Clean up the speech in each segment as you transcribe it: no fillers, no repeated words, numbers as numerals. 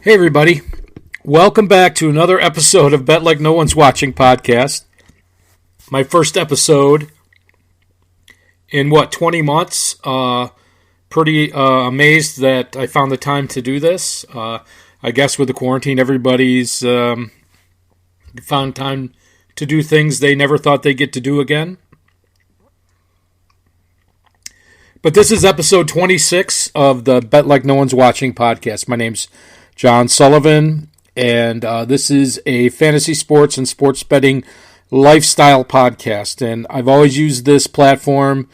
Hey everybody, welcome back to another episode of Bet Like No One's Watching podcast. My first episode in 20 months. Pretty amazed that I found the time to do this. I guess with the quarantine, everybody's found time to do things they never thought they'd get to do again. But this is episode 26 of the Bet Like No One's Watching podcast. My name's John Sullivan, and this is a fantasy sports and sports betting lifestyle podcast. And I've always used this platform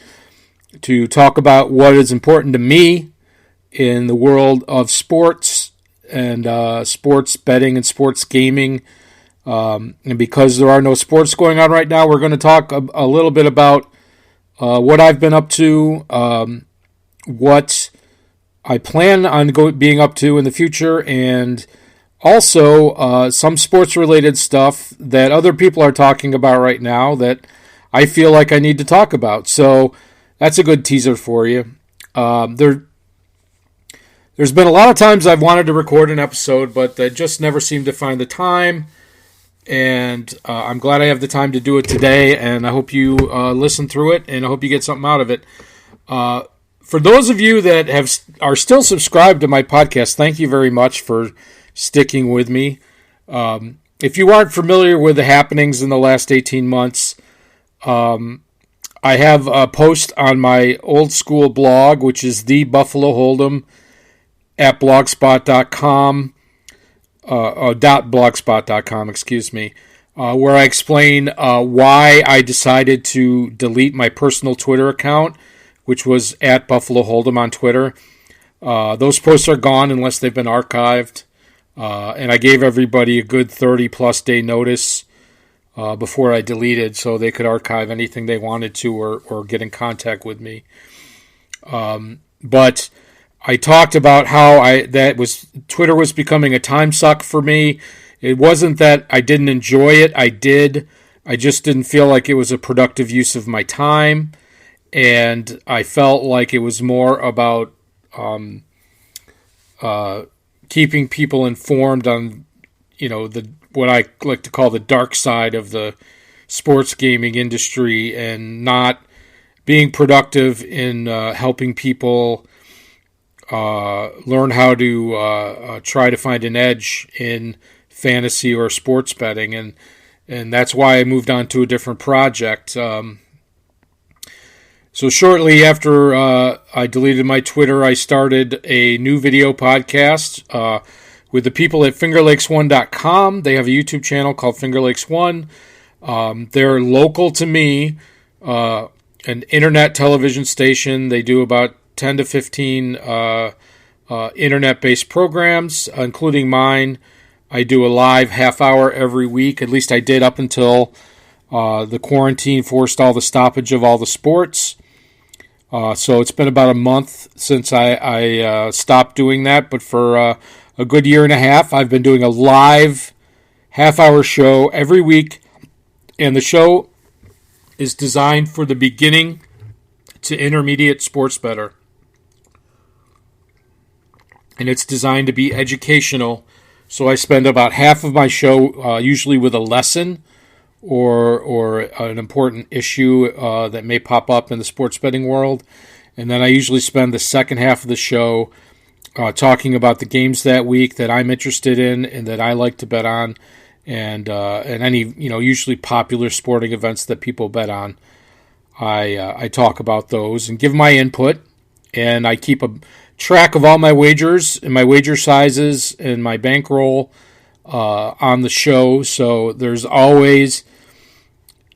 to talk about what is important to me in the world of sports and sports betting and sports gaming. And because there are no sports going on right now, we're going to talk a little bit about what I've been up to, what I plan on being up to in the future, and also some sports-related stuff that other people are talking about right now that I feel like I need to talk about. So that's a good teaser for you. There's been a lot of times I've wanted to record an episode, but I just never seem to find the time. And I'm glad I have the time to do it today, and I hope you listen through it, and I hope you get something out of it. For those of you that are still subscribed to my podcast, thank you very much for sticking with me. If you aren't familiar with the happenings in the last 18 months, I have a post on my old school blog, which is the Buffalo Hold'em at blogspot.com. .blogspot.com, excuse me, where I explain why I decided to delete my personal Twitter account, which was at Buffalo Hold'em on Twitter. Those posts are gone unless they've been archived, and I gave everybody a good 30-plus day notice before I deleted, so they could archive anything they wanted to or get in contact with me. But I talked about how Twitter was becoming a time suck for me. It wasn't that I didn't enjoy it. I did. I just didn't feel like it was a productive use of my time. And I felt like it was more about keeping people informed on, what I like to call the dark side of the sports gaming industry, and not being productive in helping people learn how to try to find an edge in fantasy or sports betting, and that's why I moved on to a different project. So shortly after I deleted my Twitter, I started a new video podcast with the people at FingerLakes1.com. They have a YouTube channel called FingerLakes1. They're local to me, an internet television station. They do about 10 to 15 internet-based programs, including mine. I do a live half hour every week. At least I did up until the quarantine forced all the stoppage of all the sports. So it's been about a month since I stopped doing that. But for a good year and a half, I've been doing a live half-hour show every week. And the show is designed for the beginning to intermediate sports bettor. And it's designed to be educational. So I spend about half of my show usually with a lesson or an important issue that may pop up in the sports betting world. And then I usually spend the second half of the show talking about the games that week that I'm interested in and that I like to bet on, and any usually popular sporting events that people bet on. I talk about those and give my input, and I keep a track of all my wagers and my wager sizes and my bankroll on the show. So there's always,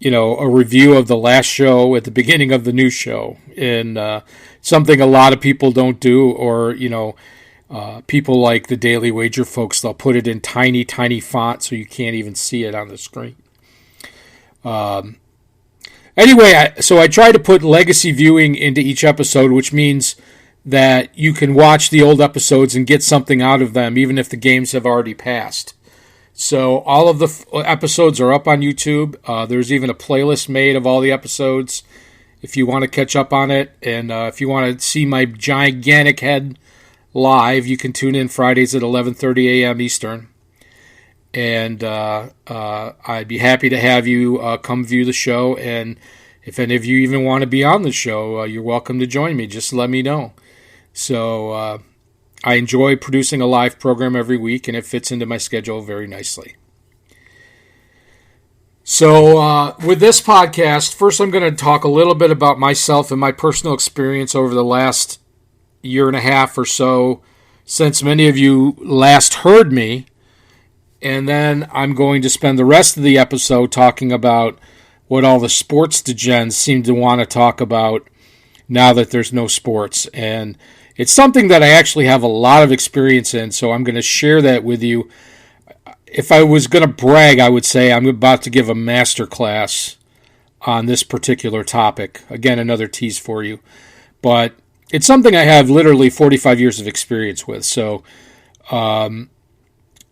a review of the last show at the beginning of the new show, and something a lot of people don't do, or people like the Daily Wager folks, they'll put it in tiny, tiny font so you can't even see it on the screen. Anyway, so I try to put legacy viewing into each episode, which means that you can watch the old episodes and get something out of them, even if the games have already passed. So all of the episodes are up on YouTube. There's even a playlist made of all the episodes if you want to catch up on it. And if you want to see my gigantic head live. You can tune in Fridays at 11:30 a.m. Eastern. And I'd be happy to have you come view the show. And if any of you even want to be on the show, you're welcome to join me. Just let me know. So I enjoy producing a live program every week, and it fits into my schedule very nicely. So with this podcast, first I'm going to talk a little bit about myself and my personal experience over the last year and a half or so since many of you last heard me. And then I'm going to spend the rest of the episode talking about what all the sports degens seem to want to talk about now that there's no sports. And it's something that I actually have a lot of experience in, so I'm going to share that with you. If I was going to brag, I would say I'm about to give a master class on this particular topic. Again, another tease for you. But it's something I have literally 45 years of experience with. So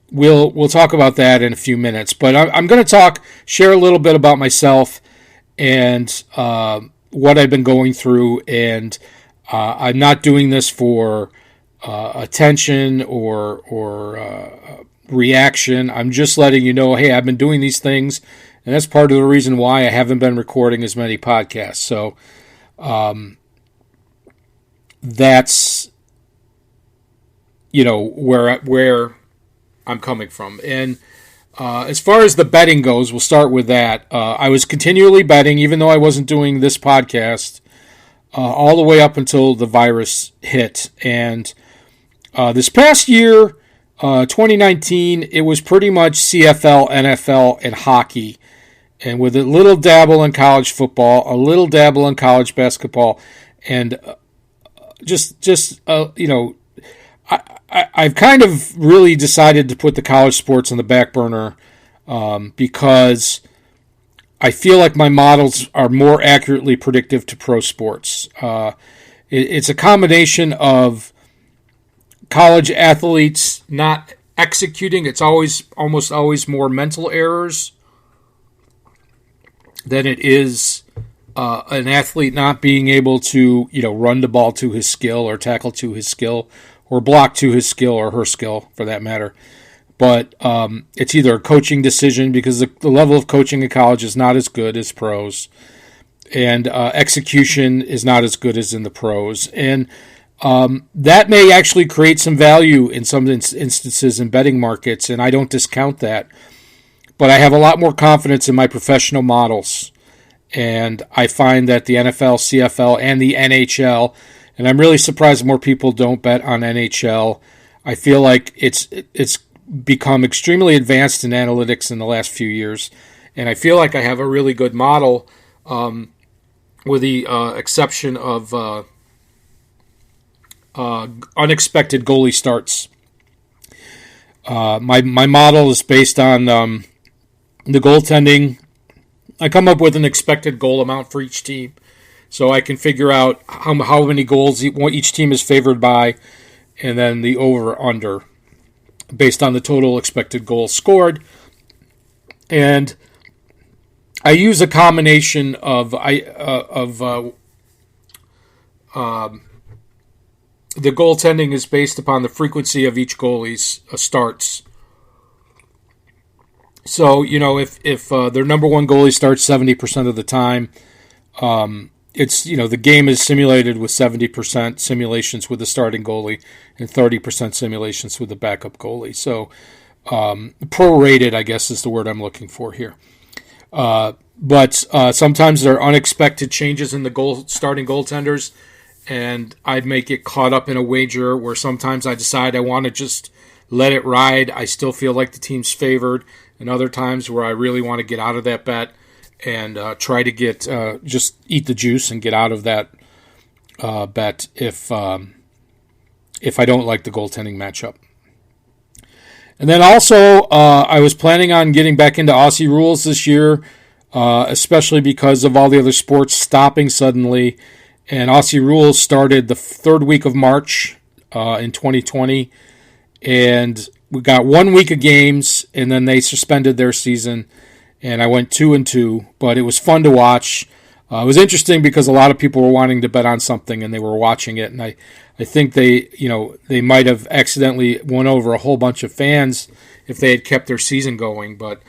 we'll talk about that in a few minutes. But I'm going to share a little bit about myself and what I've been going through. And I'm not doing this for attention or reaction. I'm just letting you know, hey, I've been doing these things, and that's part of the reason why I haven't been recording as many podcasts. So that's where I'm coming from. And as far as the betting goes, we'll start with that. I was continually betting, even though I wasn't doing this podcast, all the way up until the virus hit. And this past year, 2019, it was pretty much CFL, NFL, and hockey. And with a little dabble in college football, a little dabble in college basketball, and I've kind of really decided to put the college sports on the back burner because I feel like my models are more accurately predictive to pro sports. It's a combination of college athletes not executing. It's almost always more mental errors than it is an athlete not being able to, run the ball to his skill or tackle to his skill or block to his skill or her skill for that matter. But it's either a coaching decision because the level of coaching in college is not as good as pros, and execution is not as good as in the pros. And that may actually create some value in some instances in betting markets, and I don't discount that. But I have a lot more confidence in my professional models, and I find that the NFL, CFL, and the NHL, and I'm really surprised more people don't bet on NHL. I feel like it's become extremely advanced in analytics in the last few years, and I feel like I have a really good model, with the exception of unexpected goalie starts. My model is based on the goaltending. I come up with an expected goal amount for each team, so I can figure out how many goals each team is favored by, and then the over/under based on the total expected goals scored. And I use a combination of the goaltending is based upon the frequency of each goalie's starts. So, if their number one goalie starts 70% of the time, it's, the game is simulated with 70% simulations with the starting goalie and 30% simulations with the backup goalie. So, prorated, I guess, is the word I'm looking for here. But sometimes there are unexpected changes in the starting goaltenders, and I'd make it caught up in a wager where sometimes I decide I want to just let it ride. I still feel like the team's favored, and other times where I really want to get out of that bet and try to get just eat the juice and get out of that bet if I don't like the goaltending matchup. And then also, I was planning on getting back into Aussie rules this year, especially because of all the other sports stopping suddenly. And Aussie rules started the third week of March in 2020. And we got 1 week of games, and then they suspended their season. And I went 2-2, but it was fun to watch. It was interesting because a lot of people were wanting to bet on something and they were watching it, and I think they might have accidentally won over a whole bunch of fans if they had kept their season going, but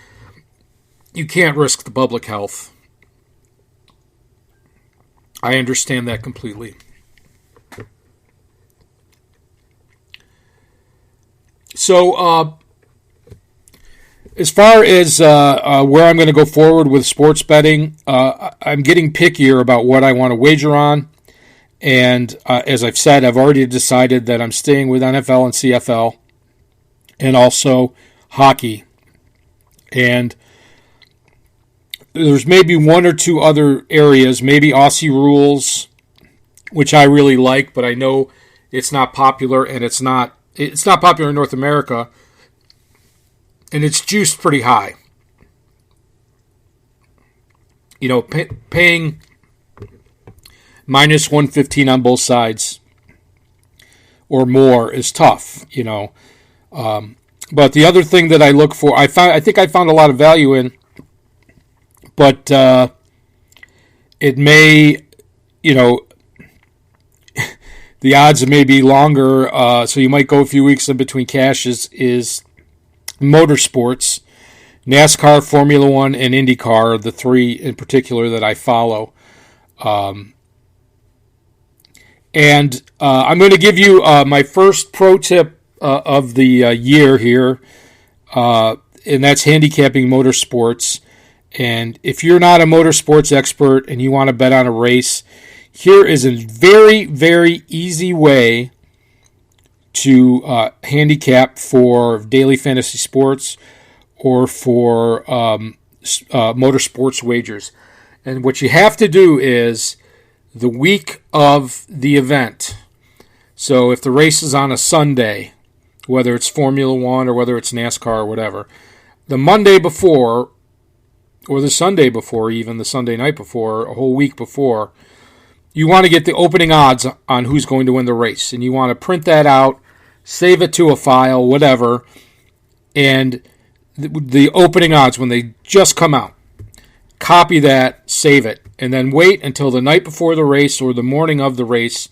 you can't risk the public health. I understand that completely. So, as far as where I'm going to go forward with sports betting, I'm getting pickier about what I want to wager on. And as I've said, I've already decided that I'm staying with NFL and CFL and also hockey. And there's maybe one or two other areas, maybe Aussie rules, which I really like, but I know it's not popular, and it's not popular in North America, and it's juiced pretty high. Paying minus 115 on both sides or more is tough, But the other thing that I look for, I think I found a lot of value in, but it may, the odds may be longer, so you might go a few weeks in between cashes, is motorsports. NASCAR, Formula One, and IndyCar are the three in particular that I follow. And I'm going to give you my first pro tip of the year here, and that's handicapping motorsports. And if you're not a motorsports expert and you want to bet on a race, here is a very, very easy way to handicap for daily fantasy sports or for motorsports wagers. And what you have to do is the week of the event. So if the race is on a Sunday, whether it's Formula One or whether it's NASCAR or whatever, the Monday before, or the Sunday before, even the Sunday night before, a whole week before, you want to get the opening odds on who's going to win the race. And you want to print that out, save it to a file, whatever, and the opening odds when they just come out. Copy that, save it, and then wait until the night before the race or the morning of the race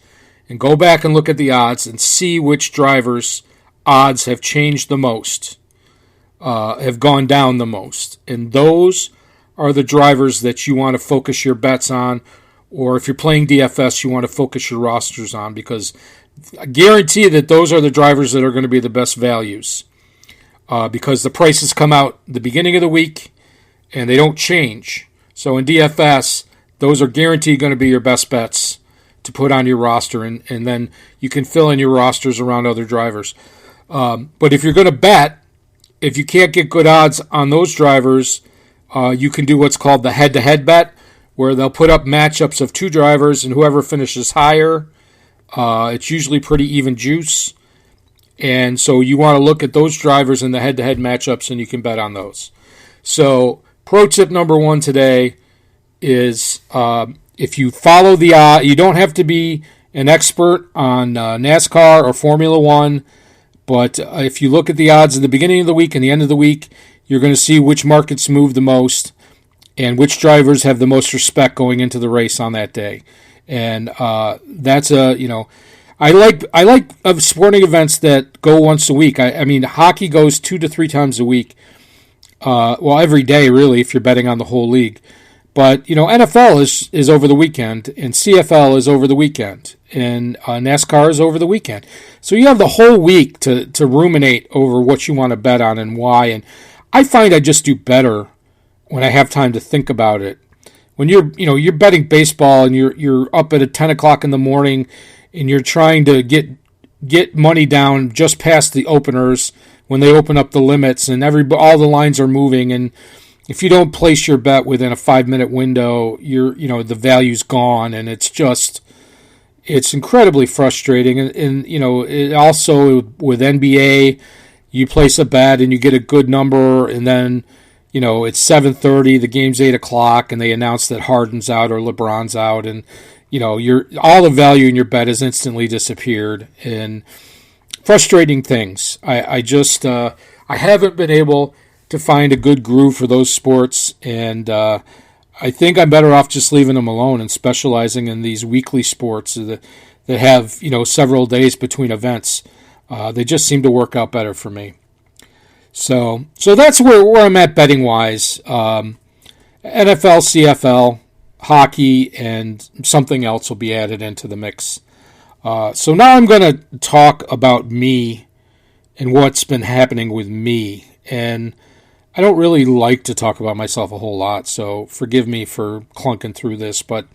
and go back and look at the odds and see which drivers' odds have changed the most, have gone down the most. And those are the drivers that you want to focus your bets on, or if you're playing DFS, you want to focus your rosters on, because I guarantee that those are the drivers that are going to be the best values, because the prices come out the beginning of the week and they don't change. So in DFS, those are guaranteed going to be your best bets to put on your roster, and then you can fill in your rosters around other drivers. But if you're going to bet, if you can't get good odds on those drivers, you can do what's called the head-to-head bet, where they'll put up matchups of two drivers, and whoever finishes higher, it's usually pretty even juice. And so you want to look at those drivers in the head-to-head matchups, and you can bet on those. So pro tip number one today is if you follow the odds, you don't have to be an expert on NASCAR or Formula One, but if you look at the odds at the beginning of the week and the end of the week, you're going to see which markets move the most and which drivers have the most respect going into the race on that day. And that's I like sporting events that go once a week. I mean, hockey goes 2 to 3 times a week. Every day, really, if you're betting on the whole league. But, NFL is over the weekend, and CFL is over the weekend, and NASCAR is over the weekend. So you have the whole week to ruminate over what you want to bet on and why. And I find I just do better when I have time to think about it. When you're betting baseball and you're up at 10 o'clock in the morning and you're trying to get money down just past the openers when they open up the limits and all the lines are moving, and if you don't place your bet within a 5-minute window, the value's gone, and it's incredibly frustrating. And it also with NBA, you place a bet and you get a good number, and then it's 7:30, the game's 8 o'clock, and they announce that Harden's out or LeBron's out, and all the value in your bet has instantly disappeared. And frustrating things. I haven't been able to find a good groove for those sports, and I think I'm better off just leaving them alone and specializing in these weekly sports that have, several days between events. They just seem to work out better for me. So that's where I'm at betting wise. NFL, CFL, hockey, and something else will be added into the mix. So now I'm going to talk about me and what's been happening with me. And I don't really like to talk about myself a whole lot, so forgive me for clunking through this. But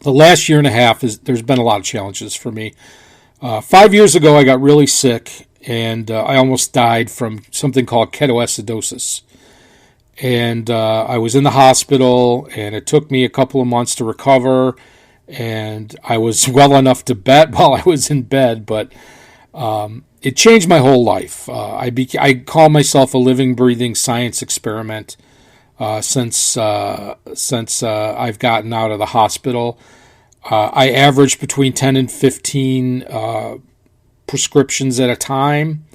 the last year and a half, there's been a lot of challenges for me. 5 years ago, I got really sick, and I almost died from something called ketoacidosis. And I was in the hospital, and it took me a couple of months to recover, and I was well enough to bet while I was in bed, but it changed my whole life. I call myself a living, breathing science experiment since I've gotten out of the hospital. I average between 10 and 15 prescriptions at a time,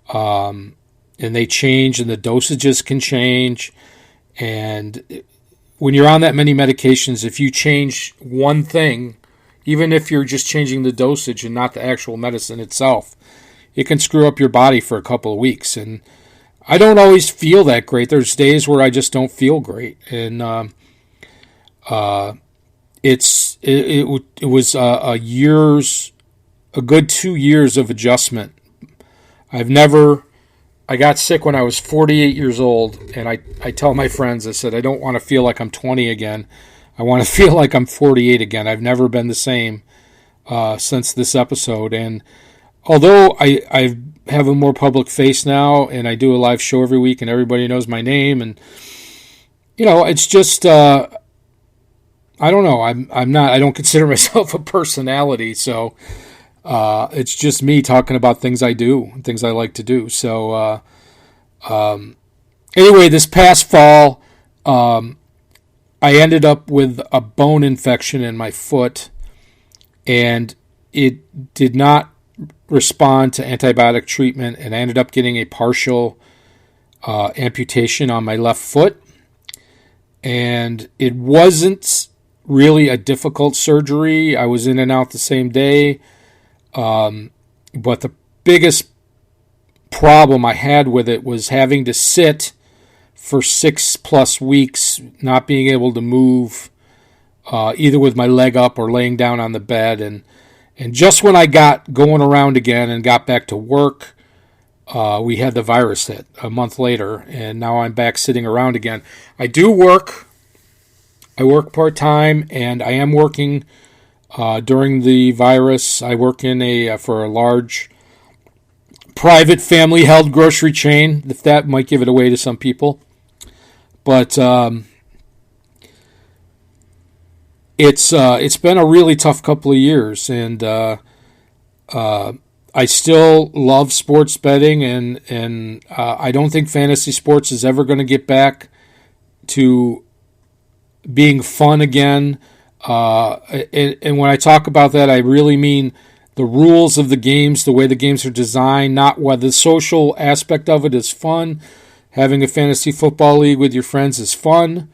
and they change, and the dosages can change. And when you're on that many medications, if you change one thing, even if you're just changing the dosage and not the actual medicine itself, it can screw up your body for a couple of weeks. And I don't always feel that great. There's days where I just don't feel great. And it was a good 2 years of adjustment. I got sick when I was 48 years old, and I tell my friends, I said, I don't want to feel like I'm 20 again. I want to feel like I'm 48 again. I've never been the same since this episode. And although I have a more public face now, and I do a live show every week, and everybody knows my name, and it's just I don't know. I don't consider myself a personality, so it's just me talking about things I do and things I like to do. So anyway, this past fall, I ended up with a bone infection in my foot, and it did not respond to antibiotic treatment, and I ended up getting a partial amputation on my left foot. And it wasn't really a difficult surgery. I was in and out the same day. But the biggest problem I had with it was having to sit for 6+ weeks, not being able to move, either with my leg up or laying down on the bed. And just when I got going around again and got back to work, we had the virus hit a month later, and now I'm back sitting around again. I do work. I work part-time, and I am working during the virus. I work for a large private family-held grocery chain, if that might give it away to some people. But it's been a really tough couple of years, and I still love sports betting, and I don't think fantasy sports is ever going to get back to being fun again. And when I talk about that, I really mean the rules of the games, the way the games are designed, not whether the social aspect of it is fun. Having a fantasy football league with your friends is fun.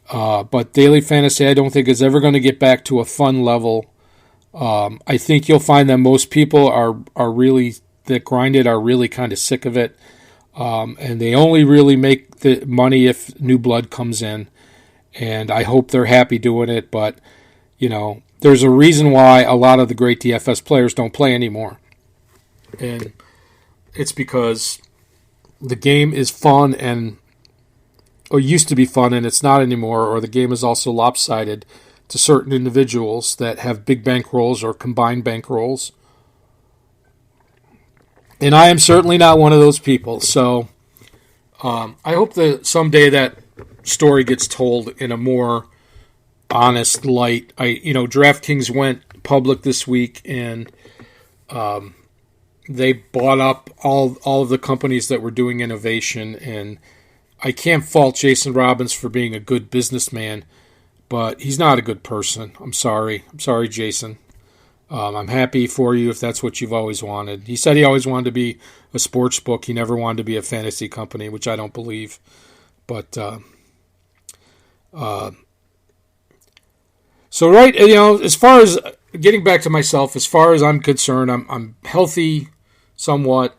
But daily fantasy, I don't think is ever going to get back to a fun level. I think you'll find that most people that grind it are really kind of sick of it. And they only really make the money if new blood comes in. And I hope they're happy doing it, but, there's a reason why a lot of the great DFS players don't play anymore. And it's because the game is fun or used to be fun, and it's not anymore, or the game is also lopsided to certain individuals that have big bankrolls or combined bankrolls. And I am certainly not one of those people, so I hope that someday that story gets told in a more honest light. DraftKings went public this week, and they bought up all of the companies that were doing innovation. And I can't fault Jason Robbins for being a good businessman, but he's not a good person. I'm sorry, Jason. I'm happy for you if that's what you've always wanted. He said he always wanted to be a sports book. He never wanted to be a fantasy company, which I don't believe. But So right, as far as getting back to myself, as far as I'm concerned, I'm healthy, somewhat.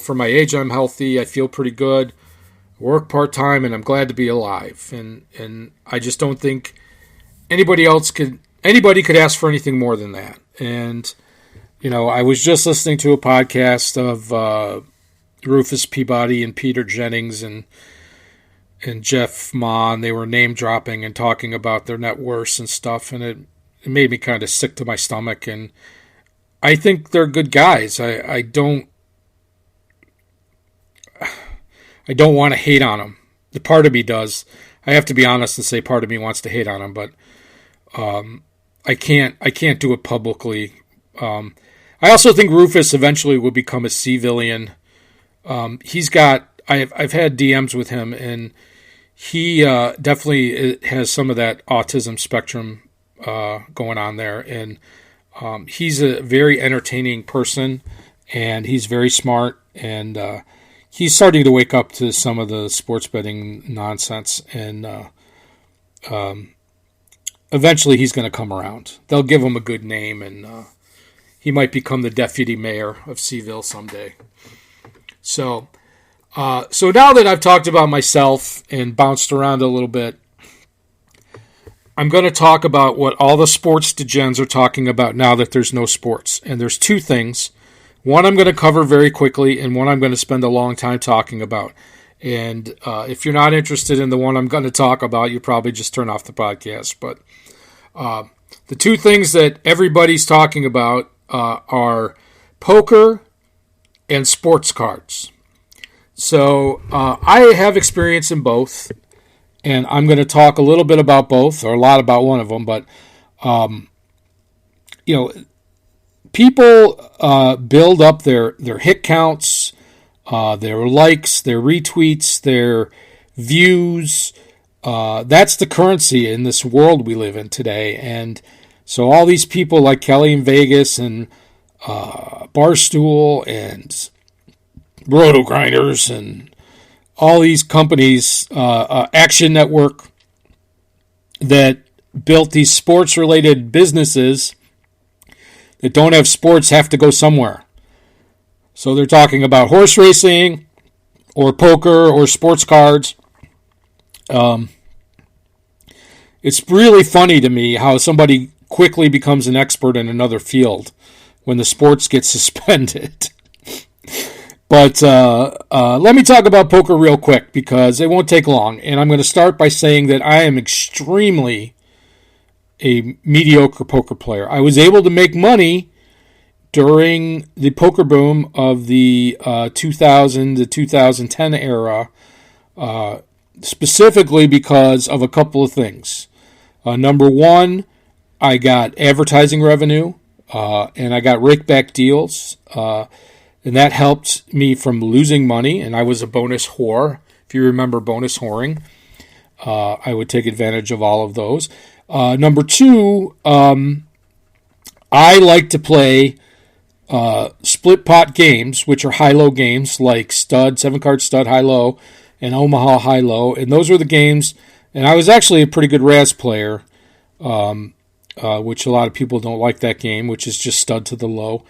For my age, I'm healthy. I feel pretty good. I work part time, and I'm glad to be alive. And I just don't think anybody could ask for anything more than that. And I was just listening to a podcast of Rufus Peabody and Peter Jennings and Jeff Ma, and they were name dropping and talking about their net worths and stuff, and it made me kind of sick to my stomach. And I think they're good guys. I don't want to hate on them. The part of me does. I have to be honest and say part of me wants to hate on them, but I can't do it publicly. I also think Rufus eventually will become a civilian. I've had DMs with him, and he definitely has some of that autism spectrum going on there. And he's a very entertaining person, and he's very smart, and he's starting to wake up to some of the sports betting nonsense. And eventually he's going to come around. They'll give him a good name, and he might become the deputy mayor of Seaville someday. So now that I've talked about myself and bounced around a little bit, I'm going to talk about what all the sports degens are talking about now that there's no sports. And there's two things. One I'm going to cover very quickly, and one I'm going to spend a long time talking about. And if you're not interested in the one I'm going to talk about, you probably just turn off the podcast. But the two things that everybody's talking about are poker and sports cards. So I have experience in both, and I'm going to talk a little bit about both, or a lot about one of them. But people build up their hit counts, their likes, their retweets, their views. That's the currency in this world we live in today. And so all these people like Kelly in Vegas and Barstool and Roto Grinders and all these companies, Action Network, that built these sports-related businesses that don't have sports have to go somewhere. So they're talking about horse racing or poker or sports cards. It's really funny to me how somebody quickly becomes an expert in another field when the sports get suspended. But let me talk about poker real quick because it won't take long. And I'm going to start by saying that I am extremely a mediocre poker player. I was able to make money during the poker boom of the 2000 to 2010 era, specifically because of a couple of things. Number one, I got advertising revenue, and I got rakeback deals, and that helped me from losing money, and I was a bonus whore. If you remember bonus whoring, I would take advantage of all of those. Number two, I like to play split pot games, which are high-low games like stud, 7-card stud, high-low, and Omaha high-low. And those were the games, and I was actually a pretty good Raz player, which a lot of people don't like that game, which is just stud to the low.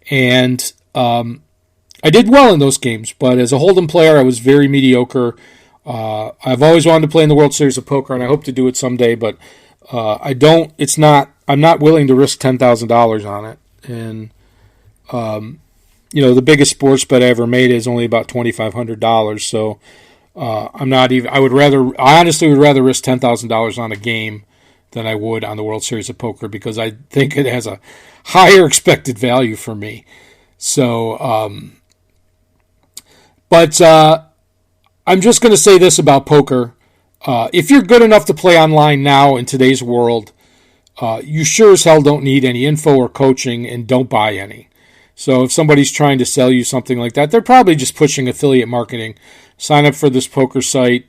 And I did well in those games, but as a Hold'em player, I was very mediocre. I've always wanted to play in the World Series of Poker, and I hope to do it someday, but I'm not willing to risk $10,000 on it. And, the biggest sports bet I ever made is only about $2,500. So, I honestly would rather risk $10,000 on a game than I would on the World Series of Poker because I think it has a higher expected value for me. So, but I'm just going to say this about poker. If you're good enough to play online now in today's world, you sure as hell don't need any info or coaching, and don't buy any. So if somebody's trying to sell you something like that, they're probably just pushing affiliate marketing. Sign up for this poker site,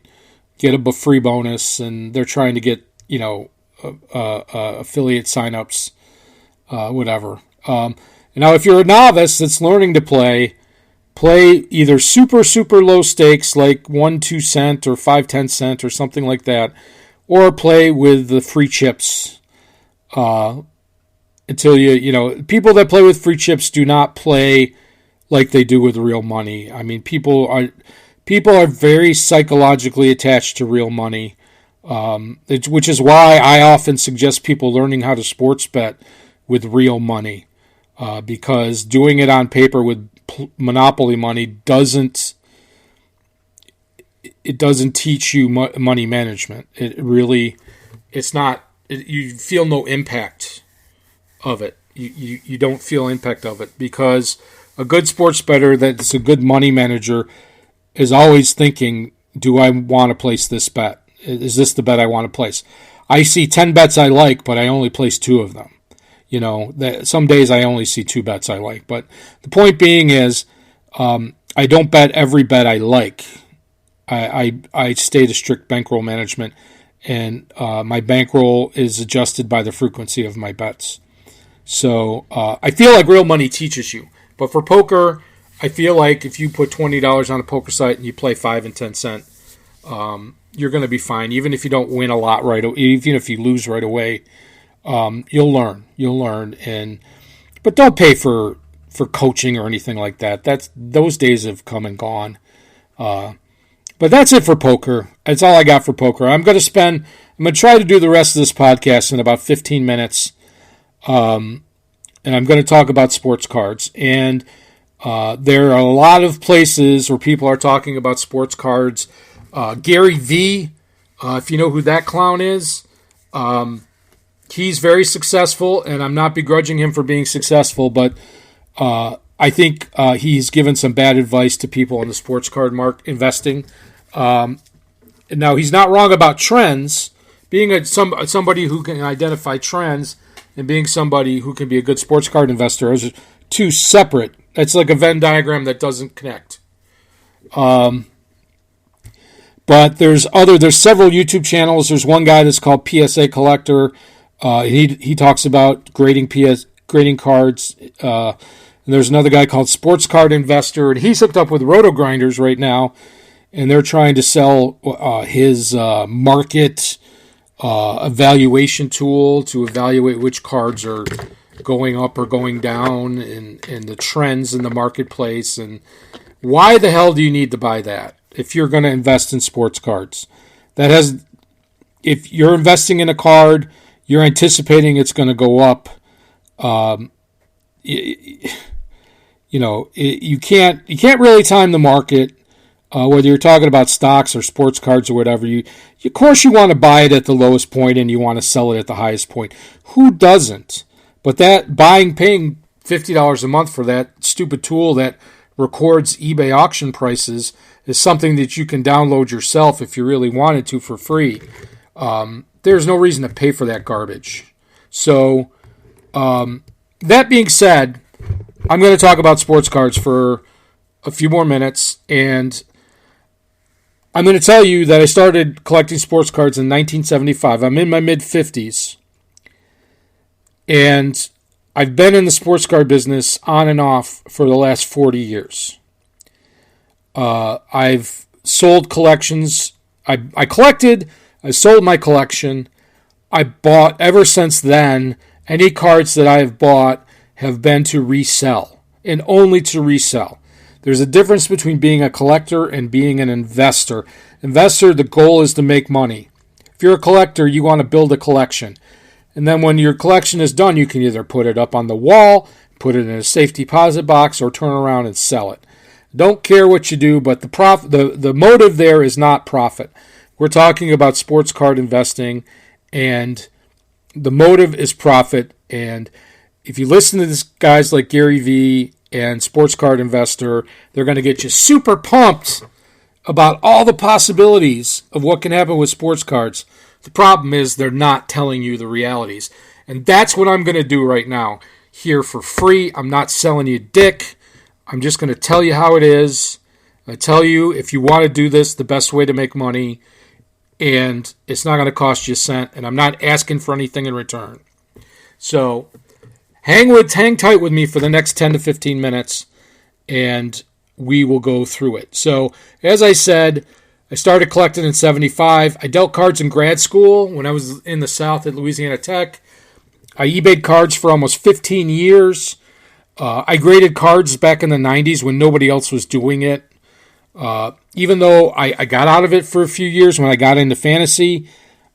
get a free bonus, and they're trying to get, affiliate signups, whatever. Now, if you're a novice that's learning to play either super, super low stakes like 1-2 cent or 5-10 cent or something like that, or play with the free chips until people that play with free chips do not play like they do with real money. I mean, people are very psychologically attached to real money, which is why I often suggest people learning how to sports bet with real money, because doing it on paper with monopoly money doesn't teach you money management. You feel no impact of it. You don't feel impact of it, because a good sports bettor that's a good money manager is always thinking, do I want to place this bet? Is this the bet I want to place? I see 10 bets I like, but I only place 2 of them. Some days I only see 2 bets I like. But the point being is, I don't bet every bet I like. I stay to strict bankroll management, and my bankroll is adjusted by the frequency of my bets. So I feel like real money teaches you. But for poker, I feel like if you put $20 on a poker site and you play 5 and 10 cent, you're going to be fine. Even if you don't win a lot even if you lose right away, you'll learn. But don't pay for coaching or anything like that. Those days have come and gone. But that's it for poker. That's all I got for poker. I'm going to try to do the rest of this podcast in about 15 minutes. And I'm going to talk about sports cards. And there are a lot of places where people are talking about sports cards. Gary V, if you know who that clown is, he's very successful, and I'm not begrudging him for being successful, but I think he's given some bad advice to people in the sports card market investing. Now, he's not wrong about trends. Being somebody who can identify trends and being somebody who can be a good sports card investor are 2 separate. It's like a Venn diagram that doesn't connect. But there's several YouTube channels. There's one guy that's called PSA Collector. He talks about grading cards. And there's another guy called Sports Card Investor, and he's hooked up with Roto Grinders right now, and they're trying to sell his market evaluation tool to evaluate which cards are going up or going down, and the trends in the marketplace. And why the hell do you need to buy that if you're going to invest in sports cards? If you're investing in a card, you're anticipating it's going to go up. You can't really time the market. Whether you're talking about stocks or sports cards or whatever, of course you want to buy it at the lowest point and you want to sell it at the highest point. Who doesn't? But paying $50 a month for that stupid tool that records eBay auction prices is something that you can download yourself if you really wanted to for free. There's no reason to pay for that garbage. So, that being said, I'm going to talk about sports cards for a few more minutes, and I'm going to tell you that I started collecting sports cards in 1975. I'm in my mid-50s, and I've been in the sports card business on and off for the last 40 years. I've sold collections. I collected. I sold my collection. I bought, ever since then, any cards that I have bought have been to resell, and only to resell. There's a difference between being a collector and being an investor. Investor, the goal is to make money. If you're a collector, you want to build a collection. And then when your collection is done, you can either put it up on the wall, put it in a safe deposit box, or turn around and sell it. Don't care what you do, but the motive there is not profit. We're talking about sports card investing, and the motive is profit. And if you listen to these guys like Gary V and Sports Card Investor, they're going to get you super pumped about all the possibilities of what can happen with sports cards. The problem is they're not telling you the realities. And that's what I'm going to do right now here for free. I'm not selling you dick. I'm just going to tell you how it is. I tell you, if you want to do this, the best way to make money, and it's not going to cost you a cent, and I'm not asking for anything in return. So hang tight with me for the next 10 to 15 minutes, and we will go through it. So, as I said, I started collecting in 75. I dealt cards in grad school when I was in the South at Louisiana Tech. I eBayed cards for almost 15 years. I graded cards back in the 90s when nobody else was doing it. Even though I got out of it for a few years when I got into fantasy,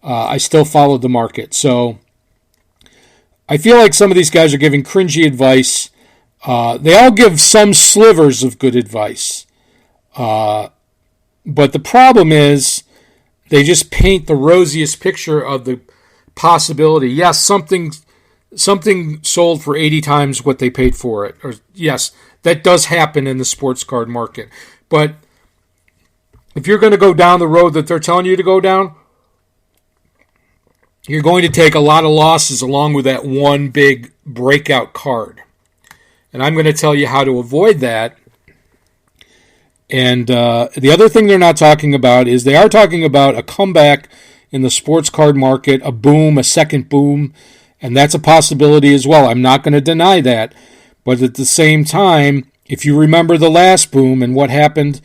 I still followed the market. So I feel like some of these guys are giving cringy advice. They all give some slivers of good advice. But the problem is they just paint the rosiest picture of the possibility. Yes, something sold for 80 times what they paid for it. Or yes, that does happen in the sports card market. But if you're going to go down the road that they're telling you to go down, you're going to take a lot of losses along with that one big breakout card. And I'm going to tell you how to avoid that. And the other thing they're not talking about is they are talking about a comeback in the sports card market, a boom, a second boom, and that's a possibility as well. I'm not going to deny that. But at the same time, if you remember the last boom and what happened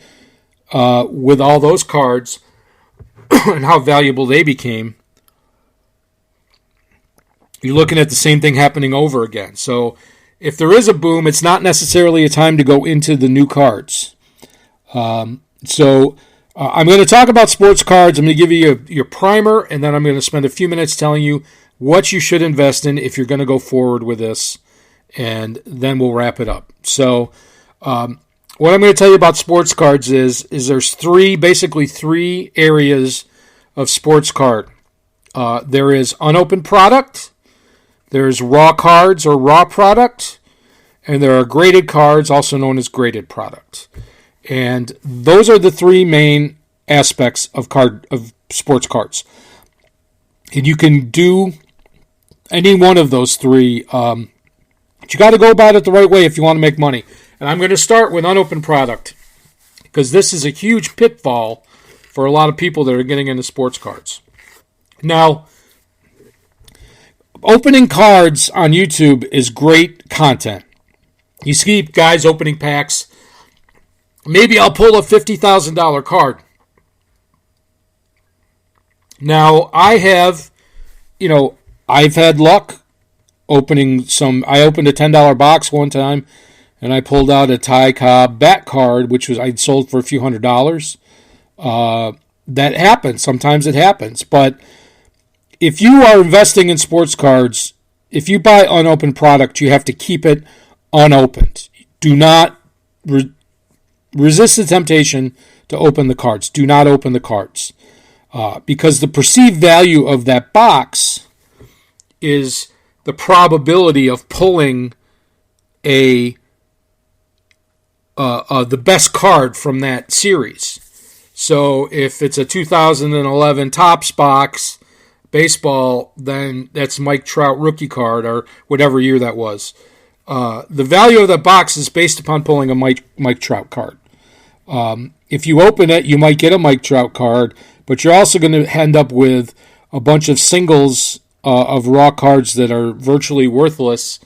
with all those cards and how valuable they became, you're looking at the same thing happening over again. So if there is a boom, it's not necessarily a time to go into the new cards. I'm going to talk about sports cards. I'm going to give you your primer, and then I'm going to spend a few minutes telling you what you should invest in if you're going to go forward with this, and then we'll wrap it up. So what I'm going to tell you about sports cards is there's basically three areas of sports card. There is unopened product, there's raw cards or raw product, and there are graded cards, also known as graded product. And those are the three main aspects of sports cards. And you can do any one of those three. But you got to go about it the right way if you want to make money. And I'm going to start with unopened product because this is a huge pitfall for a lot of people that are getting into sports cards. Now, opening cards on YouTube is great content. You see guys opening packs. Maybe I'll pull a $50,000 card. Now, I've had luck opening some. I opened a $10 box one time, and I pulled out a Ty Cobb bat card, which I'd sold for a few $100s. That happens. Sometimes it happens. But if you are investing in sports cards, if you buy unopened product, you have to keep it unopened. Do not resist the temptation to open the cards. Do not open the cards. Because the perceived value of that box is the probability of pulling the best card from that series. So if it's a 2011 Topps box baseball, then that's Mike Trout rookie card or whatever year that was. The value of that box is based upon pulling a Mike Trout card. If you open it, you might get a Mike Trout card, but you're also going to end up with a bunch of singles of raw cards that are virtually worthless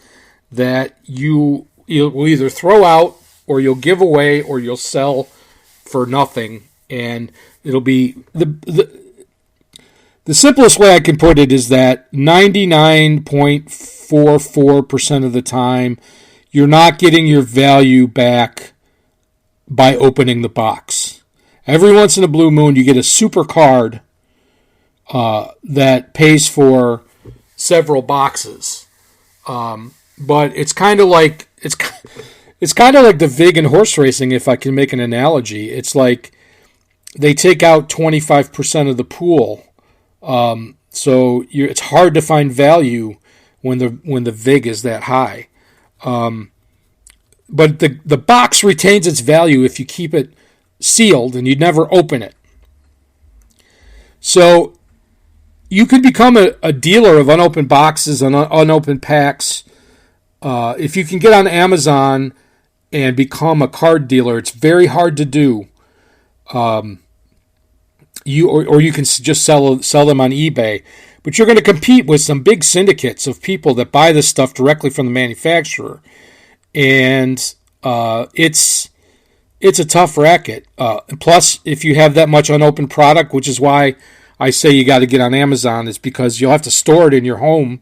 that you'll either throw out or you'll give away or you'll sell for nothing. And it'll be the simplest way I can put it is that 99.44% of the time, you're not getting your value back by opening the box. Every once in a blue moon, you get a super card that pays for several boxes. But it's kind of like the VIG in horse racing, if I can make an analogy. It's like they take out 25% of the pool. So it's hard to find value when the VIG is that high. But the box retains its value if you keep it sealed and you never open it. So you could become a dealer of unopened boxes and unopened packs. If you can get on Amazon and become a card dealer, it's very hard to do. You can just sell them on eBay. But you're going to compete with some big syndicates of people that buy this stuff directly from the manufacturer. And it's it's a tough racket. Plus, if you have that much unopened product, which is why I say you got to get on Amazon, is because you'll have to store it in your home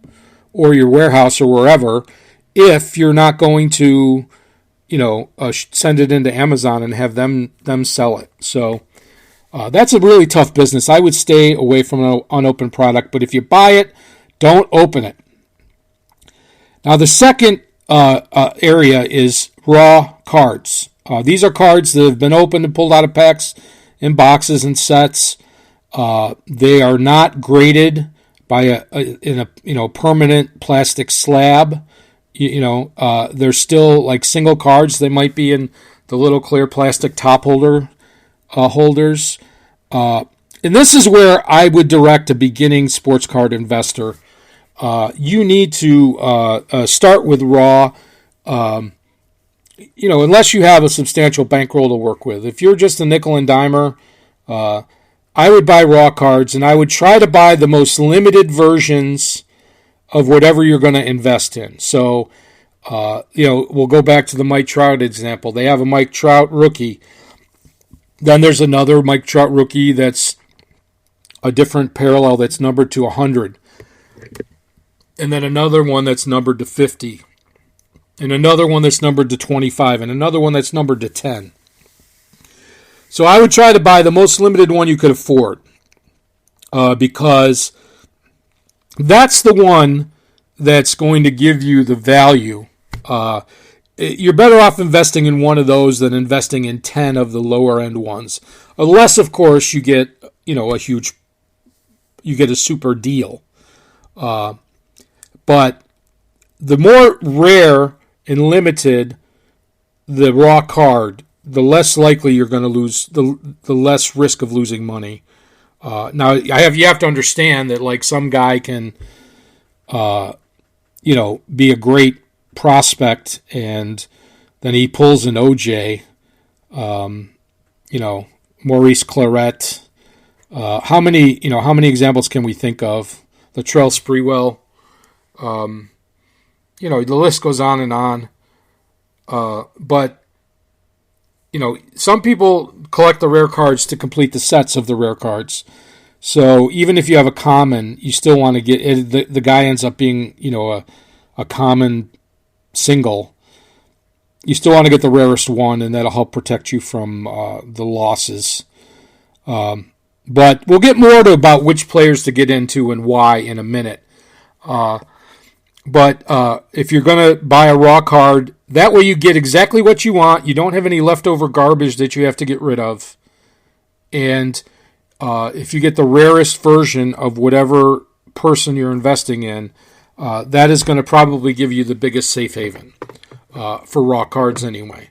or your warehouse or wherever if you're not going to, send it into Amazon and have them sell it. So that's a really tough business. I would stay away from an unopened product, but if you buy it, don't open it. Now, the second area is raw cards. These are cards that have been opened and pulled out of packs and boxes and sets. They are not graded by a permanent plastic slab. They're still like single cards. They might be in the little clear plastic top holders. And this is where I would direct a beginning sports card investor. You need to start with raw, unless you have a substantial bankroll to work with. If you're just a nickel and dimer, I would buy raw cards, and I would try to buy the most limited versions of whatever you're going to invest in. So, we'll go back to the Mike Trout example. They have a Mike Trout rookie. Then there's another Mike Trout rookie that's a different parallel that's numbered to 100. And then another one that's numbered to 50. And another one that's numbered to 25. And another one that's numbered to 10. So I would try to buy the most limited one you could afford. Because that's the one that's going to give you the value. You're better off investing in one of those than investing in 10 of the lower end ones. Unless, of course, you get, you get a super deal. But the more rare and limited the raw card, the less likely you're going to lose, the less risk of losing money. Now, you have to understand that like some guy can, be a great prospect, and then he pulls an OJ, Maurice Claret. How many examples can we think of? Latrell Sprewell. The list goes on and on. But some people collect the rare cards to complete the sets of the rare cards. So even if you have a common, you still want to get it. The guy ends up being, a common single. You still want to get the rarest one, and that'll help protect you from the losses. But we'll get more to about which players to get into and why in a minute. But if you're going to buy a raw card, that way you get exactly what you want. You don't have any leftover garbage that you have to get rid of. And if you get the rarest version of whatever person you're investing in, that is going to probably give you the biggest safe haven for raw cards anyway.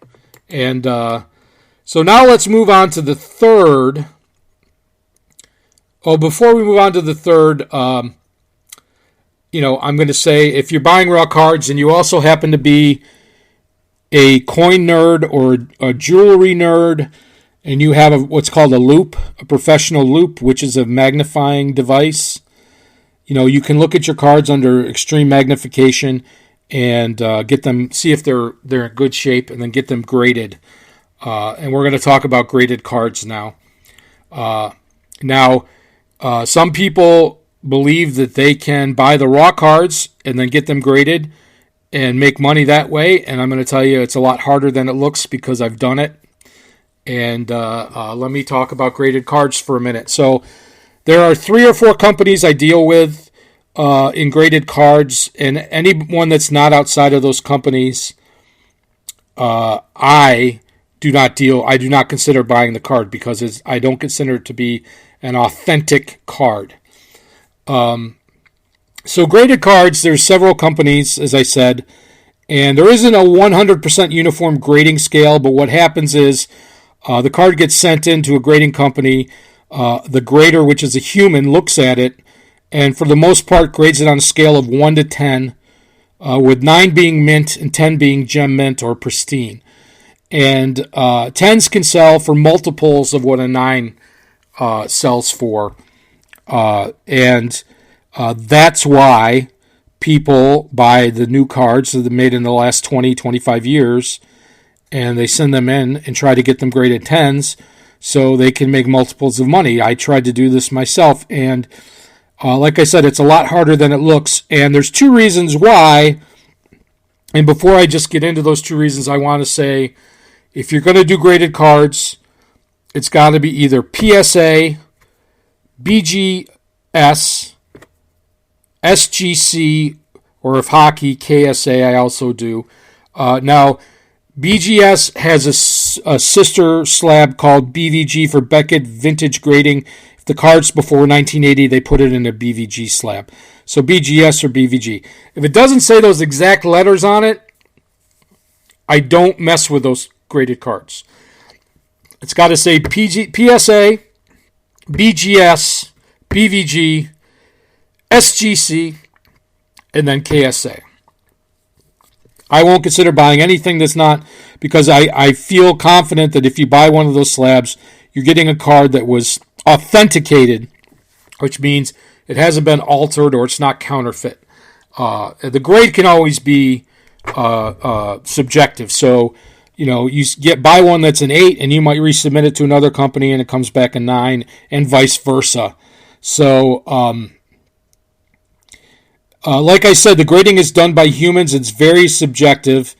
And so now let's move on to the third. Oh, before we move on to the third, I'm going to say if you're buying raw cards and you also happen to be a coin nerd or a jewelry nerd, and you have what's called a loupe, a professional loupe, which is a magnifying device, you can look at your cards under extreme magnification and get them, see if they're in good shape, and then get them graded. And we're going to talk about graded cards now. Some people believe that they can buy the raw cards and then get them graded and make money that way. And I'm going to tell you it's a lot harder than it looks because I've done it. And let me talk about graded cards for a minute. So there are 3 or 4 companies I deal with in graded cards, and anyone that's not outside of those companies, I do not consider buying the card because I don't consider it to be an authentic card. So graded cards, there's several companies, as I said, and there isn't a 100% uniform grading scale, but what happens is the card gets sent into a grading company. The grader, which is a human, looks at it, and for the most part grades it on a scale of 1 to 10, with 9 being mint and 10 being gem mint or pristine. And 10s can sell for multiples of what a 9 sells for. And that's why people buy the new cards that are made in the last 20, 25 years and they send them in and try to get them graded 10s so they can make multiples of money. I tried to do this myself, and like I said, it's a lot harder than it looks, and there's two reasons why. And before I just get into those two reasons, I want to say, if you're going to do graded cards, it's got to be either PSA, BGS, SGC, or if hockey, KSA I also do. Now, BGS has a sister slab called BVG for Beckett Vintage Grading. If the card's before 1980, they put it in a BVG slab. So BGS or BVG. If it doesn't say those exact letters on it, I don't mess with those graded cards. It's got to say PSA, BGS, BVG, SGC, and then KSA. I won't consider buying anything that's not, because I feel confident that if you buy one of those slabs, you're getting a card that was authenticated, which means it hasn't been altered or it's not counterfeit. The grade can always be subjective. So, you buy one that's an 8 and you might resubmit it to another company and it comes back a 9 and vice versa. So, like I said, the grading is done by humans. It's very subjective,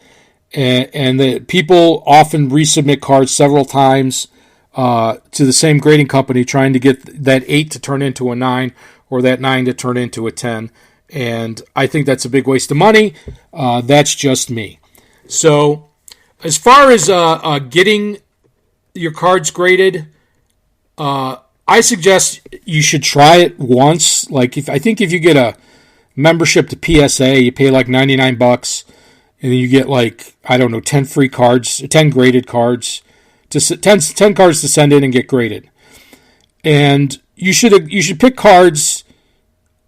and the people often resubmit cards several times to the same grading company, trying to get that 8 to turn into a 9 or that 9 to turn into a 10. And I think that's a big waste of money. That's just me. So, as far as getting your cards graded, I suggest you should try it once. Like, I think if you get a membership to PSA, you pay like $99, and then you get 10 free cards, 10 graded cards, 10 cards to send in and get graded. And you should pick cards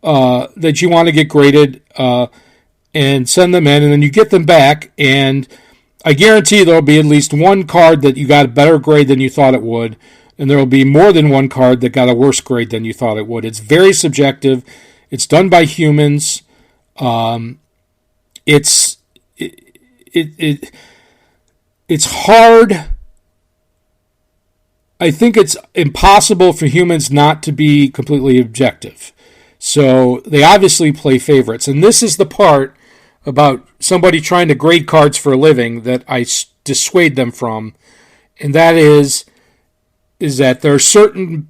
that you want to get graded and send them in, and then you get them back, and I guarantee there'll be at least one card that you got a better grade than you thought it would, and there will be more than one card that got a worse grade than you thought it would. It's very subjective. It's done by humans. It's hard. I think it's impossible for humans not to be completely objective. So they obviously play favorites. And this is the part about somebody trying to grade cards for a living that I dissuade them from. And that is that there are certain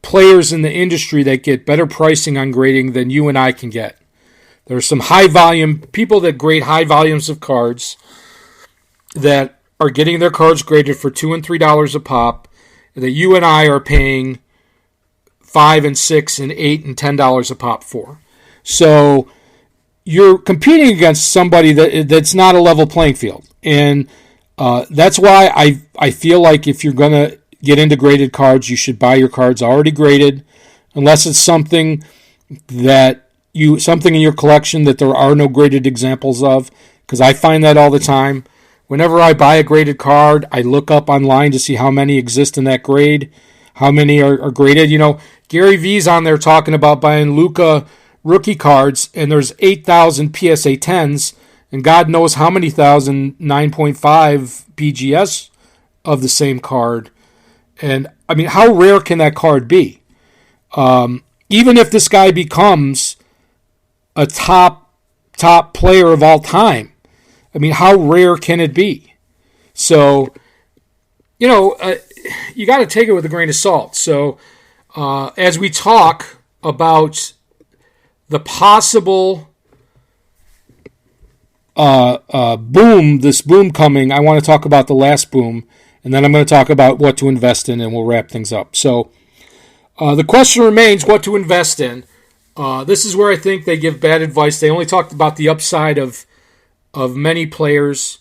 players in the industry that get better pricing on grading than you and I can get. There are some high volume people that grade high volumes of cards that are getting their cards graded for $2 and $3 a pop, that you and I are paying $5 and $6 and $8 and $10 a pop for. So you're competing against somebody that's not a level playing field. And that's why I feel like if you're going to get into graded cards, you should buy your cards already graded, unless it's something in your collection that there are no graded examples of, because I find that all the time. Whenever I buy a graded card, I look up online to see how many exist in that grade, how many are graded. Gary V's on there talking about buying Luka rookie cards, and there's 8,000 PSA 10s, and God knows how many thousand 9.5 BGS of the same card. And, I mean, how rare can that card be? Even if this guy becomes a top player of all time, I mean, how rare can it be? So, you got to take it with a grain of salt. So, as we talk about the possible this boom coming, I want to talk about the last boom, and then I'm going to talk about what to invest in, and we'll wrap things up. So, the question remains what to invest in. This is where I think they give bad advice. They only talked about the upside of many players,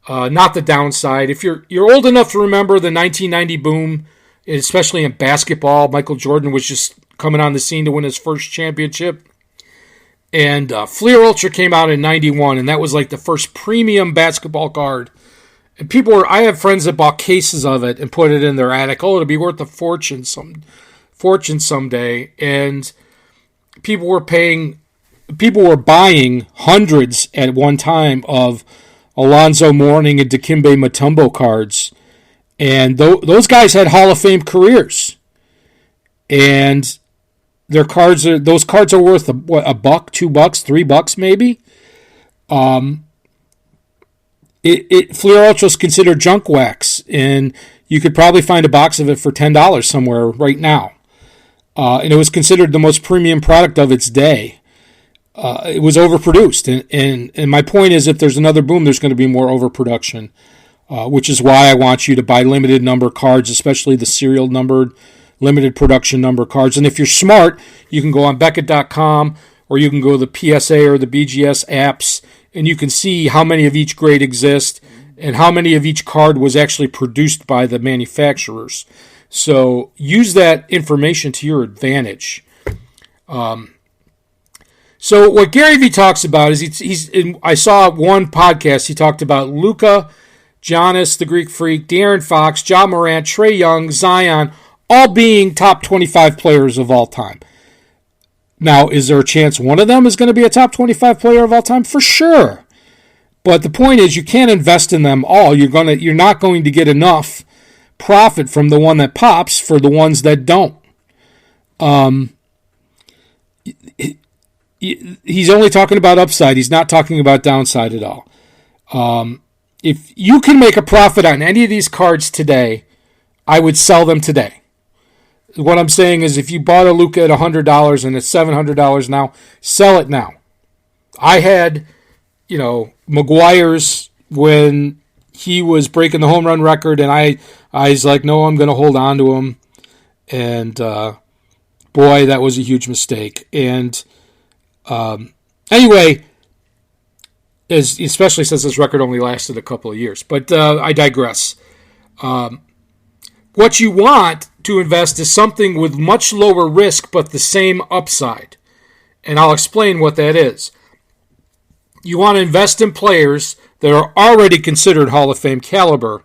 not the downside. If you're old enough to remember the 1990 boom, especially in basketball, Michael Jordan was just coming on the scene to win his first championship. And Fleer Ultra came out in 91, and that was like the first premium basketball card. And I have friends that bought cases of it and put it in their attic. Oh, it'll be worth a fortune someday. And people were buying hundreds at one time of Alonzo Mourning and Dikembe Mutombo cards. And those guys had Hall of Fame careers. And those cards are worth a buck, $2, $3 maybe. Fleer Ultra is considered junk wax, and you could probably find a box of it for $10 somewhere right now. And it was considered the most premium product of its day. It was overproduced, and my point is, if there's another boom, there's going to be more overproduction, which is why I want you to buy limited number cards, especially the serial numbered, limited production number cards. And if you're smart, you can go on Beckett.com, or you can go to the PSA or the BGS apps, and you can see how many of each grade exist and how many of each card was actually produced by the manufacturers. So use that information to your advantage. So what Gary Vee talks about is I saw one podcast, he talked about Luka, Giannis, the Greek Freak, De'Aaron Fox, Ja Morant, Trae Young, Zion, all being top 25 players of all time. Now, is there a chance one of them is going to be a top 25 player of all time? For sure. But the point is, you can't invest in them all. You're not going to get enough profit from the one that pops for the ones that don't. He's only talking about upside. He's not talking about downside at all. If you can make a profit on any of these cards today, I would sell them today. What I'm saying is, if you bought a Luka at $100 and it's $700 now, sell it now. I had, McGuire's when he was breaking the home run record, and I was like, no, I'm going to hold on to him. And boy, that was a huge mistake. And anyway, especially since this record only lasted a couple of years. But I digress. What you want to invest is something with much lower risk but the same upside. And I'll explain what that is. You want to invest in players that are already considered Hall of Fame caliber,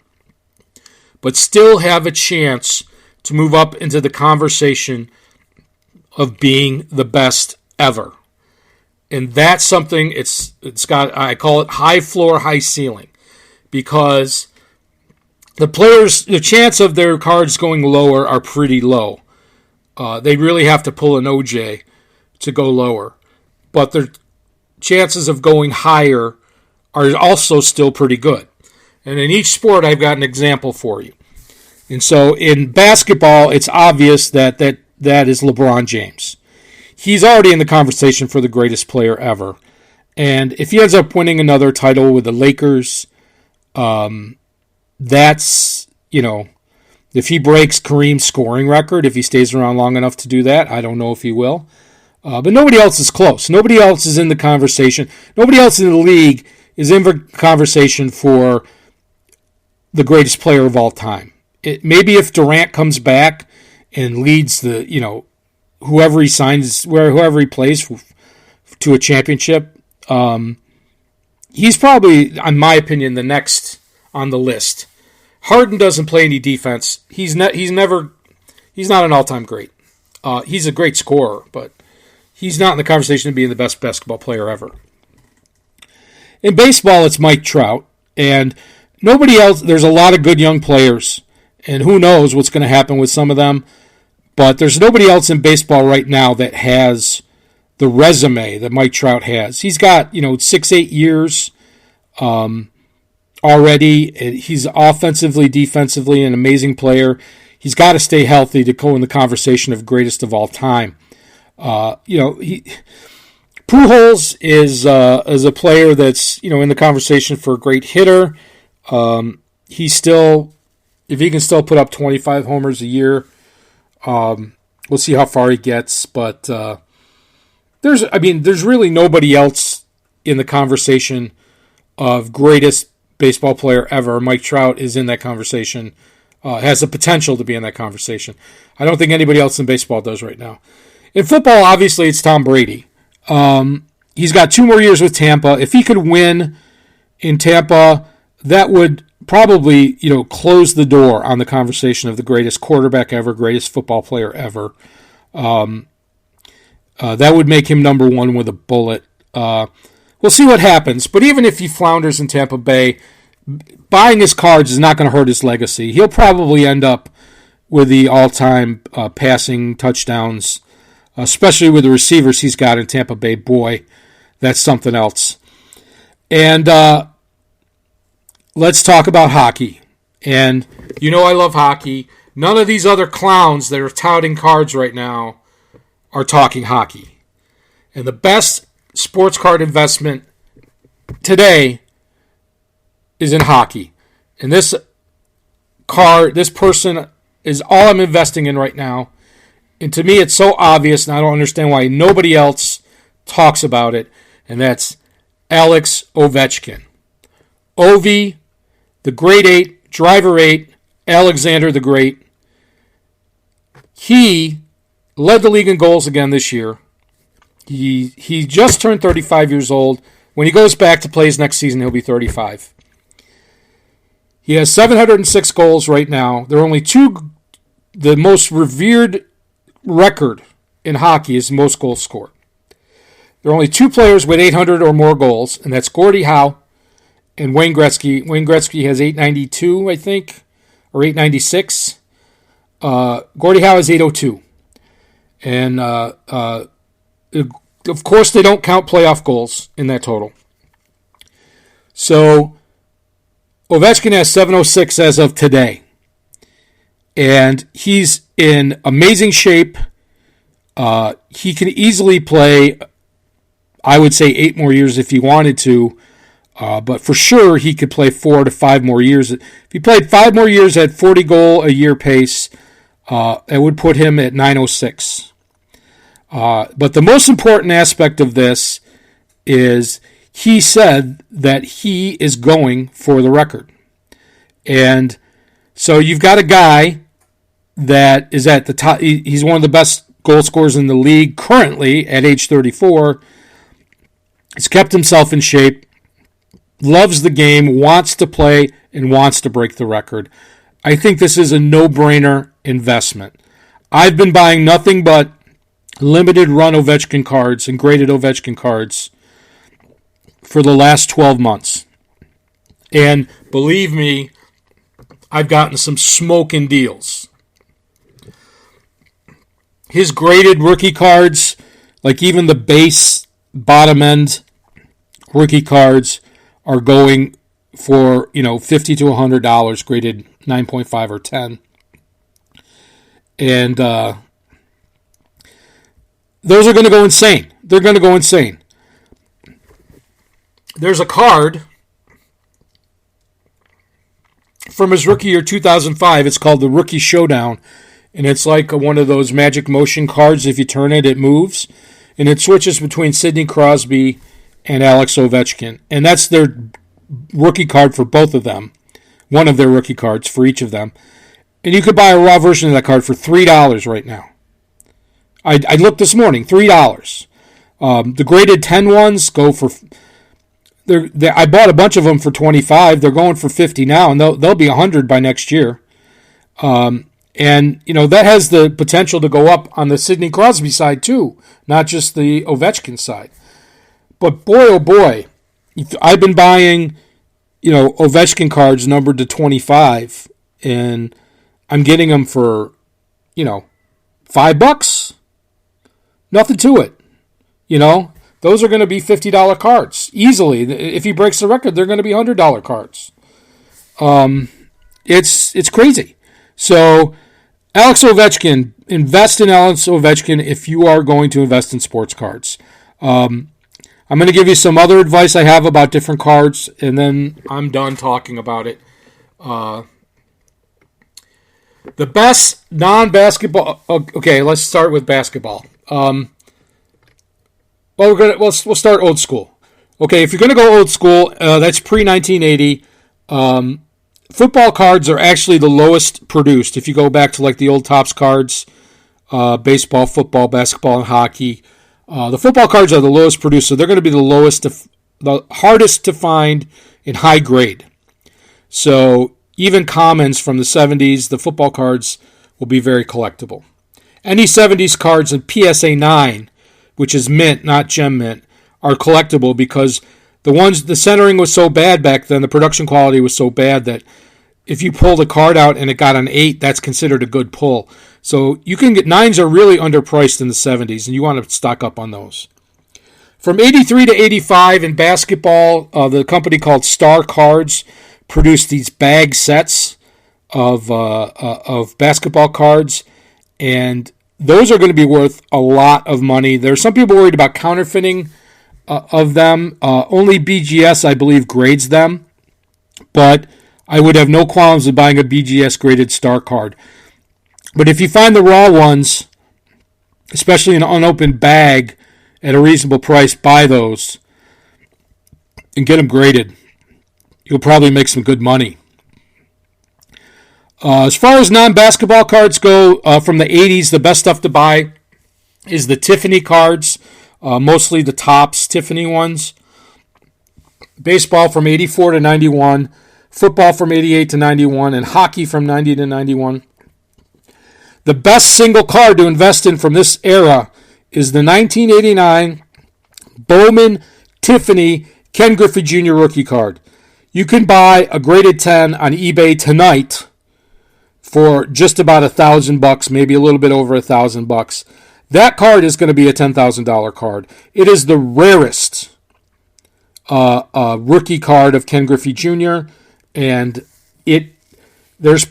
but still have a chance to move up into the conversation of being the best ever. And that's something, it's got, I call it high floor, high ceiling, because the players, the chance of their cards going lower are pretty low. They really have to pull an OJ to go lower. But their chances of going higher are also still pretty good. And in each sport, I've got an example for you. And so in basketball, it's obvious that is LeBron James. He's already in the conversation for the greatest player ever. And if he ends up winning another title with the Lakers, that's, if he breaks Kareem's scoring record, if he stays around long enough to do that, I don't know if he will. But nobody else is close. Nobody else is in the conversation. Nobody else in the league is in the conversation for the greatest player of all time. Maybe if Durant comes back and leads the, whoever he signs, whoever he plays to a championship, he's probably, in my opinion, the next on the list. Harden doesn't play any defense. He's not an all-time great. He's a great scorer, but he's not in the conversation of being the best basketball player ever. In baseball, it's Mike Trout, and nobody else. There's a lot of good young players, and who knows what's going to happen with some of them. But there's nobody else in baseball right now that has the resume that Mike Trout has. He's got 6-8 years already. He's offensively, defensively an amazing player. He's got to stay healthy to go in the conversation of greatest of all time. Pujols is a player that's in the conversation for a great hitter. He's still, if he can still put up 25 homers a year, we'll see how far he gets. But there's really nobody else in the conversation of greatest baseball player ever. Mike Trout is in that conversation. Has the potential to be in that conversation. I don't think anybody else in baseball does right now. In football, obviously, it's Tom Brady. He's got 2 more years with Tampa. If he could win in Tampa, that would probably, close the door on the conversation of the greatest quarterback ever, greatest football player ever. That would make him number one with a bullet. we'll see what happens. But even if he flounders in Tampa Bay, buying his cards is not going to hurt his legacy. He'll probably end up with the all-time passing touchdowns, especially with the receivers he's got in Tampa Bay. Boy, that's something else. And let's talk about hockey. And you know I love hockey. None of these other clowns that are touting cards right now are talking hockey. And the best sports card investment today is in hockey. And this person is all I'm investing in right now. And to me, it's so obvious, and I don't understand why nobody else talks about it. And that's Alex Ovechkin. Ovi, the Great Eight, Driver 8, Alexander the Great. He led the league in goals again this year. He just turned 35 years old. When he goes back to play his next season, he'll be 35. He has 706 goals right now. There are only two. The most revered record in hockey is most goals scored. There are only two players with 800 or more goals, and that's Gordie Howe and Wayne Gretzky. Wayne Gretzky has 892, I think, or 896. Gordie Howe has 802. And, of course, they don't count playoff goals in that total. So, Ovechkin has 706 as of today. And he's in amazing shape. He can easily play, I would say, 8 more years if he wanted to. But for sure, he could play 4 to 5 more years. If he played 5 more years at 40 goal a year pace, it would put him at 906. But the most important aspect of this is he said that he is going for the record. And so you've got a guy that is at the top. He's one of the best goal scorers in the league currently at age 34. He's kept himself in shape, loves the game, wants to play, and wants to break the record. I think this is a no-brainer investment. I've been buying nothing but limited run Ovechkin cards and graded Ovechkin cards for the last 12 months. And believe me, I've gotten some smoking deals. His graded rookie cards, like even the base bottom end rookie cards, are going for, $50 to $100, graded 9.5 or 10. And those are going to go insane. They're going to go insane. There's a card from his rookie year 2005. It's called the Rookie Showdown. And it's like one of those magic motion cards. If you turn it, it moves. And it switches between Sidney Crosby and Alex Ovechkin. And that's their rookie card for both of them. One of their rookie cards for each of them. And you could buy a raw version of that card for $3 right now. I looked this morning, $3. The graded 10 ones go for... I bought a bunch of them for $25. They're going for $50 now, and they'll be $100 by next year. And, that has the potential to go up on the Sidney Crosby side, too, not just the Ovechkin side. But boy, oh boy, I've been buying, Ovechkin cards numbered to 25, and I'm getting them for, $5. Nothing to it. Those are going to be $50 cards easily. If he breaks the record, they're going to be $100 cards. It's crazy. So, Alex Ovechkin, invest in Alex Ovechkin if you are going to invest in sports cards. I'm going to give you some other advice I have about different cards, and then I'm done talking about it. The best non-basketball... Okay, let's start with basketball. We'll start old school. Okay, if you're going to go old school, that's pre-1980. Football cards are actually the lowest produced. If you go back to like the old Topps cards, baseball, football, basketball, and hockey, the football cards are the lowest produced, so they're going to be the hardest to find in high grade. So even commons from the 70s, the football cards will be very collectible. Any 70s cards in PSA 9, which is mint, not gem mint, are collectible because the centering was so bad back then, the production quality was so bad that if you pulled a card out and it got an 8, that's considered a good pull. So you can get 9s are really underpriced in the 70s, and you want to stock up on those. From 83 to 85 in basketball, the company called Star Cards produced these bag sets of basketball cards, and those are going to be worth a lot of money. There's some people worried about counterfeiting of them. Only BGS, I believe, grades them, but I would have no qualms with buying a BGS graded Star card. But if you find the raw ones, especially in an unopened bag at a reasonable price, buy those and get them graded. You'll probably make some good money. As far as non-basketball cards go, from the 80s, the best stuff to buy is the Tiffany cards, mostly the Topps Tiffany ones. Baseball from 84 to 91, football from 88 to 91, and hockey from 90 to 91. The best single card to invest in from this era is the 1989 Bowman Tiffany Ken Griffey Jr. rookie card. You can buy a graded 10 on eBay tonight for just about $1,000, maybe a little bit over $1,000. That card is going to be a $10,000 card. It is the rarest rookie card of Ken Griffey Jr., and there's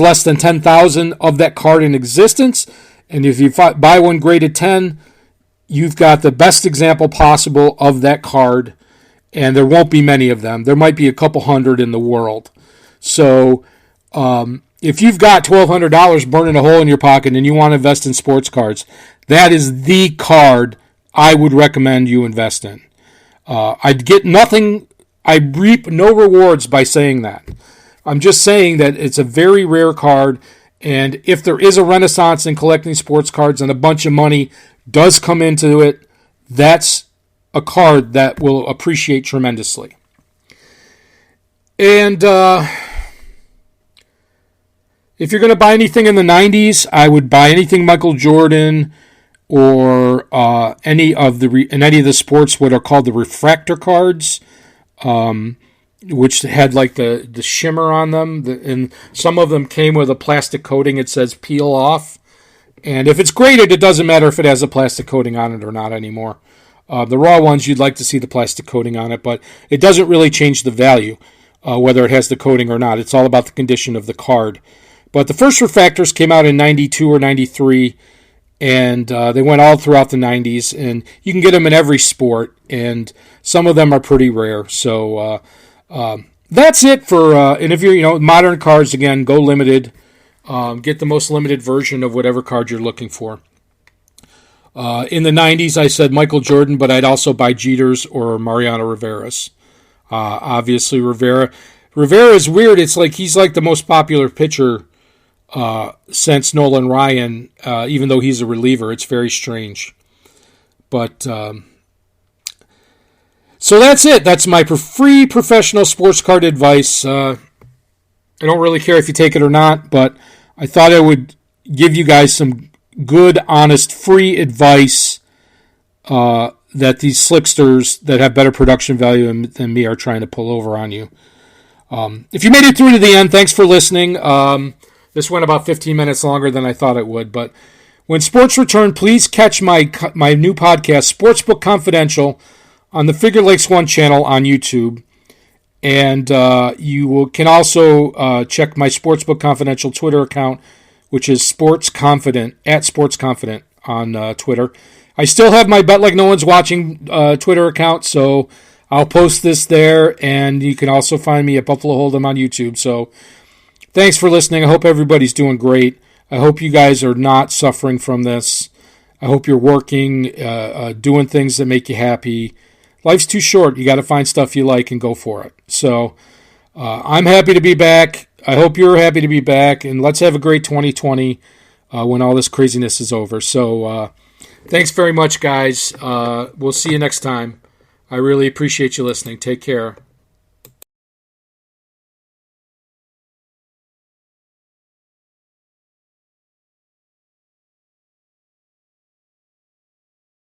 less than 10,000 of that card in existence. And if you buy one graded 10, you've got the best example possible of that card, and there won't be many of them. There might be a couple hundred in the world. So if you've got $1,200 burning a hole in your pocket and you want to invest in sports cards, that is the card I would recommend you invest in. I'd get nothing. I reap no rewards by saying that. I'm just saying that it's a very rare card, and if there is a renaissance in collecting sports cards and a bunch of money does come into it, that's a card that will appreciate tremendously. And if you're going to buy anything in the 90s, I would buy anything Michael Jordan or any of the sports what are called the refractor cards, which had like the shimmer on them, and some of them came with a plastic coating. It says peel off, and if it's graded, it doesn't matter if it has a plastic coating on it or not anymore. The raw ones, you'd like to see the plastic coating on it, but it doesn't really change the value, whether it has the coating or not. It's all about the condition of the card. But the first refractors came out in 92 or 93, and they went all throughout the 90s, and you can get them in every sport, and some of them are pretty rare. So that's it for, and if you're, modern cards, again, go limited. Get the most limited version of whatever card you're looking for. In the 90s, I said Michael Jordan, but I'd also buy Jeters or Mariano Rivera's. Obviously, Rivera is weird. It's like he's like the most popular pitcher since Nolan Ryan, even though he's a reliever. It's very strange. But so that's it. That's my free professional sports card advice. I don't really care if you take it or not, but I thought I would give you guys some good, honest, free advice that these slicksters that have better production value than me are trying to pull over on you. If you made it through to the end, thanks for listening. This went about 15 minutes longer than I thought it would, but when sports return, please catch my new podcast, Sportsbook Confidential, on the Figure Lakes 1 channel on YouTube. And can also check my Sportsbook Confidential Twitter account, which is Sports Confident, at Sports Confident on Twitter. I still have my Bet Like No One's Watching Twitter account, so I'll post this there, and you can also find me at Buffalo Hold'em on YouTube. So thanks for listening. I hope everybody's doing great. I hope you guys are not suffering from this. I hope you're working, doing things that make you happy. Life's too short. You got to find stuff you like and go for it. So I'm happy to be back. I hope you're happy to be back, and let's have a great 2020 when all this craziness is over. So thanks very much, guys. We'll see you next time. I really appreciate you listening. Take care.